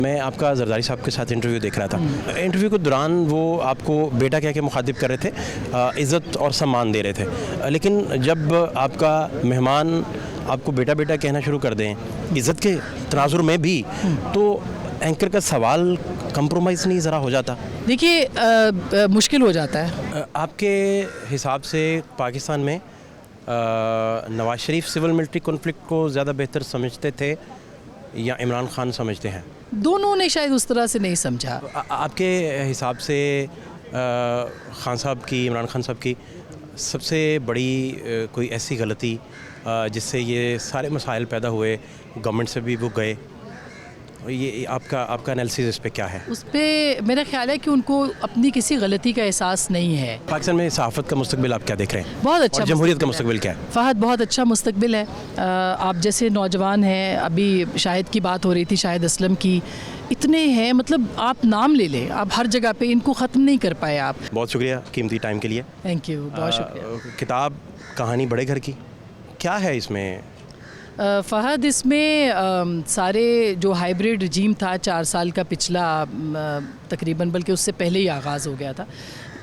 میں آپ کا زرداری صاحب کے ساتھ انٹرویو دیکھ رہا تھا. انٹرویو کے دوران وہ آپ کو بیٹا کہہ کے مخاطب کر رہے تھے, عزت اور سمان دے رہے تھے, لیکن جب آپ کا مہمان آپ کو بیٹا بیٹا کہنا شروع کر دیں عزت کے تناظر میں بھی, تو اینکر کا سوال کمپرومائز نہیں ذرا ہو جاتا؟ دیکھیے مشکل ہو جاتا ہے. آپ کے حساب سے پاکستان میں Nawaz Sharif civil military conflict کو زیادہ بہتر سمجھتے تھے یا عمران خان سمجھتے ہیں؟ دونوں نے شاید اس طرح سے نہیں سمجھا. آپ کے حساب سے خان صاحب کی, عمران خان صاحب کی سب سے بڑی کوئی ایسی غلطی جس سے یہ سارے مسائل پیدا ہوئے, گورنمنٹ سے بھی وہ گئے, یہ آپ کا انالیسس اس پہ کیا ہے؟ اس پہ میرا خیال ہے کہ ان کو اپنی کسی غلطی کا احساس نہیں ہے. پاکستان میں صحافت کا مستقبل آپ کیا دیکھ رہے ہیں؟ بہت اچھا. اور جمہوریت کا مستقبل کیا ہے؟ فہد بہت اچھا مستقبل ہے. آپ جیسے نوجوان ہیں, ابھی شاہد کی بات ہو رہی تھی, شاہد اسلم کی, اتنے ہیں, مطلب آپ نام لے لیں, آپ ہر جگہ پہ ان کو ختم نہیں کر پائے آپ. بہت شکریہ قیمتی ٹائم کے لیے. تھینک یو, بہت شکریہ. کتاب کہانی بڑے گھر کی کیا ہے اس میں؟ فہد اس میں سارے جو ہائیبریڈ رجیم تھا 4 سال کا پچھلا تقریباً, بلکہ اس سے پہلے ہی آغاز ہو گیا تھا,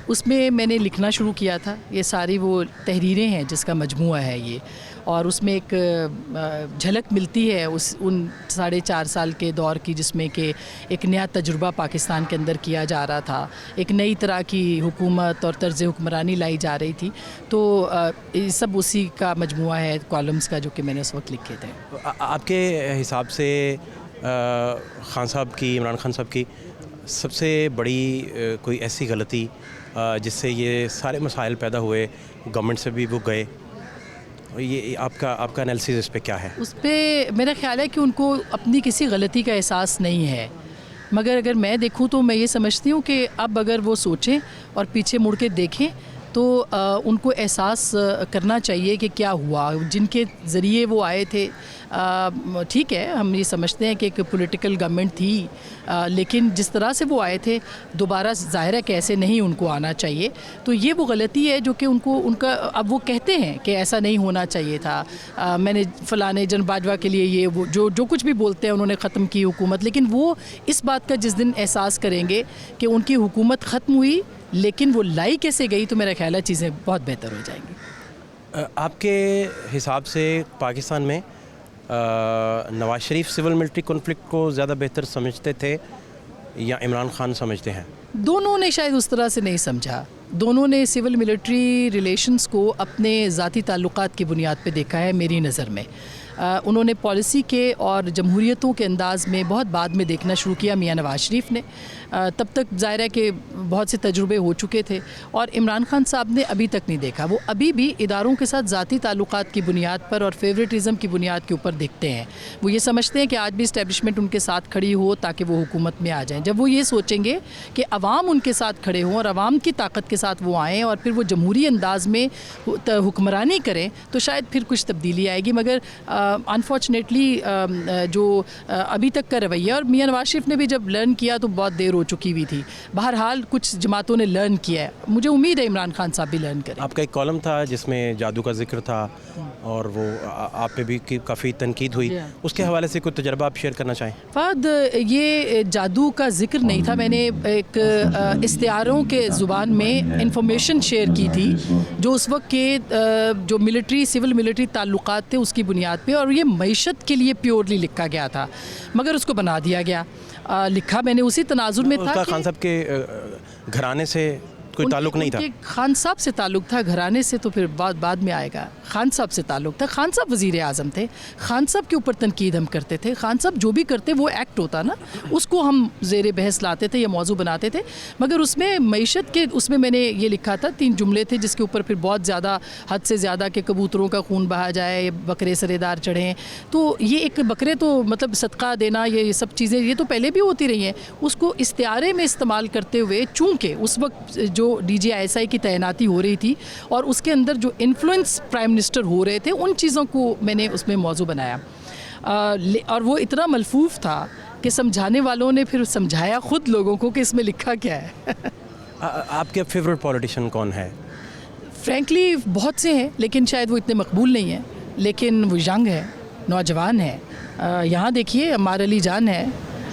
اس میں میں نے لکھنا شروع کیا تھا. یہ ساری وہ تحریریں ہیں جس کا مجموعہ ہے یہ, اور اس میں ایک جھلک ملتی ہے ان 4.5 سال کے دور کی, جس میں کہ ایک نیا تجربہ پاکستان کے اندر کیا جا رہا تھا, ایک نئی طرح کی حکومت اور طرز حکمرانی لائی جا رہی تھی. تو یہ سب اسی کا مجموعہ ہے کالمز کا جو کہ میں نے اس وقت لکھے تھے. آپ کے حساب سے خان صاحب کی, عمران خان صاحب کی سب سے بڑی کوئی ایسی غلطی جس سے یہ سارے مسائل پیدا ہوئے, گورنمنٹ سے بھی وہ گئے, یہ آپ کا انالیسس اس پہ کیا ہے؟ اس پہ میرا خیال ہے کہ ان کو اپنی کسی غلطی کا احساس نہیں ہے, مگر اگر میں دیکھوں تو میں یہ سمجھتی ہوں کہ اب اگر وہ سوچیں اور پیچھے مڑ کے دیکھیں تو ان کو احساس کرنا چاہیے کہ کیا ہوا, جن کے ذریعے وہ آئے تھے. ٹھیک ہے, ہم یہ سمجھتے ہیں کہ ایک پولیٹیکل گورنمنٹ تھی, لیکن جس طرح سے وہ آئے تھے دوبارہ ظاہر ہے کہ ایسے نہیں ان کو آنا چاہیے. تو یہ وہ غلطی ہے جو کہ ان کا اب وہ کہتے ہیں کہ ایسا نہیں ہونا چاہیے تھا. میں نے فلانے جن باجوہ کے لیے یہ وہ جو کچھ بھی بولتے ہیں انہوں نے ختم کی حکومت, لیکن وہ اس بات کا جس دن احساس کریں گے کہ ان کی حکومت ختم ہوئی لیکن وہ لائی کیسے گئی, تو میرا خیال ہے چیزیں بہت بہتر ہو جائیں گی. آپ کے حساب سے پاکستان میں Nawaz Sharif civil military conflict کو زیادہ بہتر سمجھتے تھے یا عمران خان سمجھتے ہیں؟ دونوں نے شاید اس طرح سے نہیں سمجھا. دونوں نے سول ملٹری ریلیشنز کو اپنے ذاتی تعلقات کی بنیاد پہ دیکھا ہے میری نظر میں. انہوں نے پالیسی کے اور جمہوریتوں کے انداز میں بہت بعد میں دیکھنا شروع کیا میاں نواز شریف نے. تب تک ظاہر ہے کہ بہت سے تجربے ہو چکے تھے, اور عمران خان صاحب نے ابھی تک نہیں دیکھا. وہ ابھی بھی اداروں کے ساتھ ذاتی تعلقات کی بنیاد پر اور فیوریٹزم کی بنیاد کے اوپر دیکھتے ہیں. وہ یہ سمجھتے ہیں کہ آج بھی اسٹیبلشمنٹ ان کے ساتھ کھڑی ہو تاکہ وہ حکومت میں آ جائیں. جب وہ یہ سوچیں گے کہ عوام ان کے ساتھ کھڑے ہوں اور عوام کی طاقت کے ساتھ وہ آئیں اور پھر وہ جمہوری انداز میں حکمرانی کریں, تو شاید پھر کچھ تبدیلی آئے گی. مگر انفارچونیٹلی جو ابھی تک کا رویہ, اور میاں نواز شریف نے بھی جب لرن کیا تو بہت دیر ہو چکی ہوئی تھی. بہرحال کچھ جماعتوں نے لرن کیا ہے, مجھے امید ہے عمران خان صاحب بھی لرن کریں. آپ کا ایک کالم تھا جس میں جادو کا ذکر تھا, اور وہ آپ پہ بھی کافی تنقید ہوئی, اس کے حوالے سے کوئی تجربہ آپ شیئر کرنا چاہیں؟ فہد, یہ جادو کا ذکر نہیں تھا. میں نے ایک استعاروں کے زبان میں انفارمیشن شیئر کی تھی جو اس وقت کے جو سول ملٹری تعلقات تھے اس کی بنیاد پہ, اور یہ معیشت کے لیے پیورلی لکھا گیا تھا, مگر اس کو بنا دیا گیا. لکھا میں نے اسی تناظر میں تھا. خان صاحب کے گھرانے سے کوئی تعلق نہیں تھا؟ خان صاحب سے تعلق تھا, گھرانے سے تو پھر بعد میں آئے گا. خان صاحب سے تعلق تھا. خان صاحب وزیر اعظم تھے, خان صاحب کے اوپر تنقید ہم کرتے تھے. خان صاحب جو بھی کرتے وہ ایکٹ ہوتا نا, اس کو ہم زیر بحث لاتے تھے یا موضوع بناتے تھے. مگر اس میں معیشت کے اس میں نے یہ لکھا تھا, 3 جملے تھے جس کے اوپر پھر بہت زیادہ حد سے زیادہ کہ کبوتروں کا خون بہا جائے, بکرے سرے دار چڑھیں. تو یہ ایک بکرے تو مطلب صدقہ دینا, یہ سب چیزیں یہ تو پہلے بھی ہوتی رہی ہیں. اس کو استعارے میں استعمال کرتے ہوئے, چونکہ اس وقت جو DGI کی تعیناتی ہو رہی تھی اور اس کے اندر جو انفلوئنس پرائم منسٹر ہو رہے تھے, ان چیزوں کو میں نے اس میں موضوع بنایا. اور وہ اتنا ملفوف تھا کہ سمجھانے والوں نے پھر سمجھایا خود لوگوں کو کہ اس میں لکھا کیا ہے. آپ کے فیوریٹ پولیٹیشین کون ہے؟ فرینکلی بہت سے ہیں, لیکن شاید وہ اتنے مقبول نہیں ہیں. لیکن وہ ینگ ہے, نوجوان ہے. یہاں دیکھیے عمار علی جان ہے,